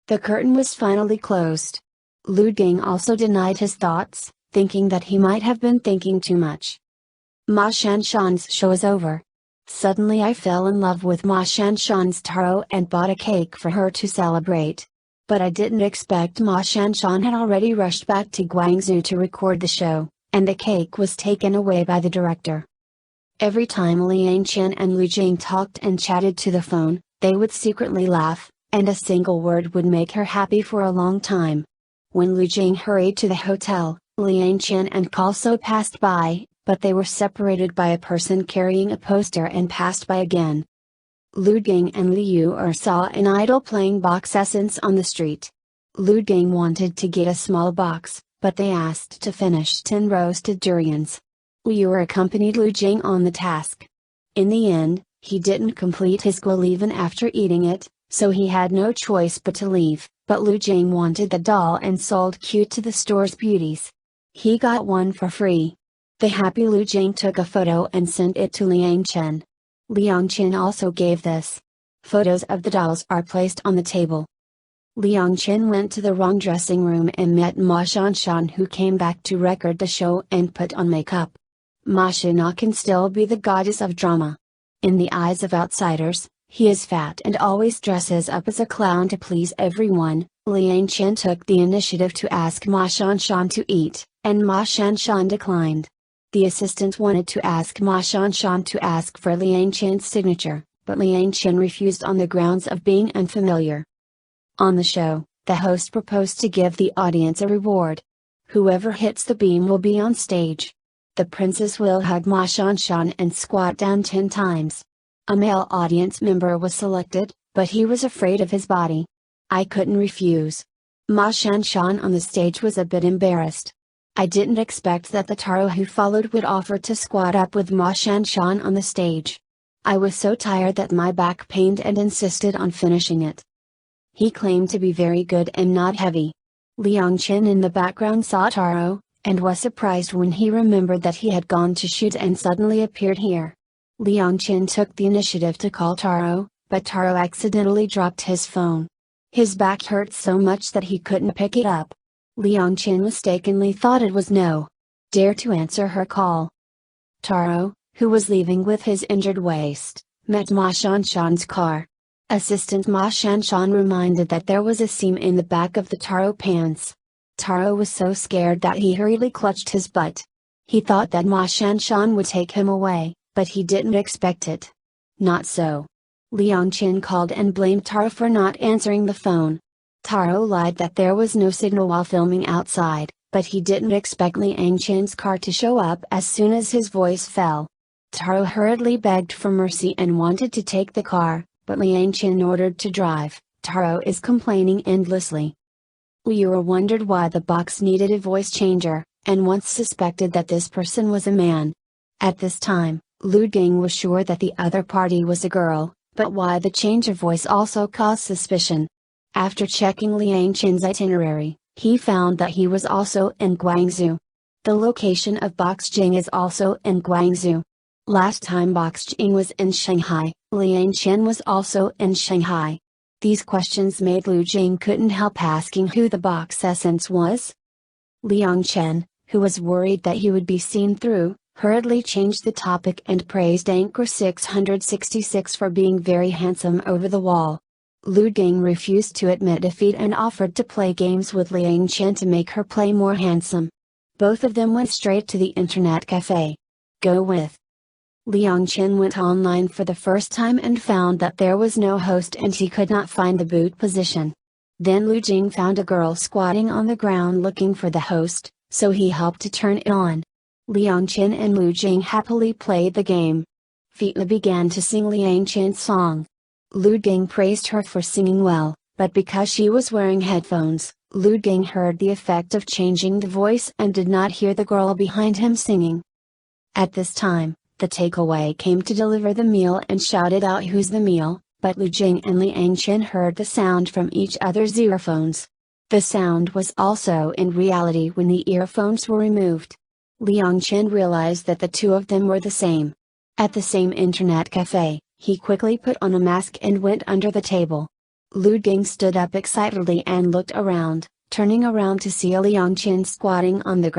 The curtain was finally closed. Lu Gang also denied his thoughts, thinking that he might have been thinking too much. Ma Shanshan's show is over. Suddenly I fell in love with Ma Shanshan's Taro and bought a cake for her to celebrate. But I didn't expect Ma Shanshan had already rushed back to Guangzhou to record the show, and the cake was taken away by the director. Every time Liang Chen and Lu Jing talked and chatted to the phone, they would secretly laugh, and a single word would make her happy for a long time. When Lu Jing hurried to the hotel, Liang Chen and Kalso passed by, but they were separated by a person carrying a poster and passed by again. Lu Gang and Liu Er saw an idol playing box essence on the street. Lu Gang wanted to get a small box, but they asked to finish 10 roasted durians. Liu Er accompanied Lu Jing on the task. In the end, he didn't complete his goal even after eating it, so he had no choice but to leave, but Lu Jing wanted the doll and sold cute to the store's beauties. He got one for free. The happy Lu Jing took a photo and sent it to Liang Chen. Liang Chen also gave this. Photos of the dolls are placed on the table. Liang Chen went to the wrong dressing room and met Ma Shanshan, who came back to record the show and put on makeup. Ma Shana can still be the goddess of drama. In the eyes of outsiders, he is fat and always dresses up as a clown to please everyone. Liang Chen took the initiative to ask Ma Shanshan to eat, and Ma Shanshan declined. The assistant wanted to ask Ma Shanshan to ask for Liang Chen's signature, but Liang Chen refused on the grounds of being unfamiliar. On the show, the host proposed to give the audience a reward. Whoever hits the beam will be on stage. The princess will hug Ma Shanshan and squat down 10 times. A male audience member was selected, but he was afraid of his body. I couldn't refuse. Ma Shanshan on the stage was a bit embarrassed. I didn't expect that the Taro who followed would offer to squat up with Ma Shanshan on the stage. I was so tired that my back pained and insisted on finishing it. He claimed to be very good and not heavy. Liang Chen in the background saw Taro, and was surprised when he remembered that he had gone to shoot and suddenly appeared here. Liang Chen took the initiative to call Taro, but Taro accidentally dropped his phone. His back hurt so much that he couldn't pick it up. Liang Chen mistakenly thought it was no dare to answer her call. Taro, who was leaving with his injured waist, met Ma Shanshan's car. Assistant Ma Shanshan reminded that there was a seam in the back of the Taro pants. Taro was so scared that he hurriedly clutched his butt. He thought that Ma Shanshan would take him away, but he didn't expect it. Not so. Liang Chen called and blamed Taro for not answering the phone. Taro lied that there was no signal while filming outside, but he didn't expect Liang Chen's car to show up as soon as his voice fell. Taro hurriedly begged for mercy and wanted to take the car, but Liang Chen ordered to drive. Taro is complaining endlessly. Liu wondered why the box needed a voice changer, and once suspected that this person was a man. At this time, Lu Gang was sure that the other party was a girl, but why the change of voice also caused suspicion. After checking Liang Chen's itinerary, he found that he was also in Guangzhou. The location of Boxjing is also in Guangzhou. Last time Boxjing was in Shanghai, Liang Chen was also in Shanghai. These questions made Lu Jing couldn't help asking who the box essence was. Liang Chen, who was worried that he would be seen through, hurriedly changed the topic and praised Anchor 666 for being very handsome over the wall. Lu Gang refused to admit defeat and offered to play games with Liang Chen to make her play more handsome. Both of them went straight to the internet cafe. Go with. Liang Chen went online for the first time and found that there was no host and he could not find the boot position. Then Lu Jing found a girl squatting on the ground looking for the host, so he helped to turn it on. Liang Chen and Lu Jing happily played the game. Fita began to sing Liang Chen's song. Lu Gang praised her for singing well, but because she was wearing headphones, Lu Gang heard the effect of changing the voice and did not hear the girl behind him singing. At this time, the takeaway came to deliver the meal and shouted out who's the meal, but Lu Jing and Liang Chen heard the sound from each other's earphones. The sound was also in reality when the earphones were removed. Liang Chen realized that the two of them were the same. At the same internet cafe, he quickly put on a mask and went under the table. Lu Gang stood up excitedly and looked around, turning around to see Liang Chen squatting on the ground.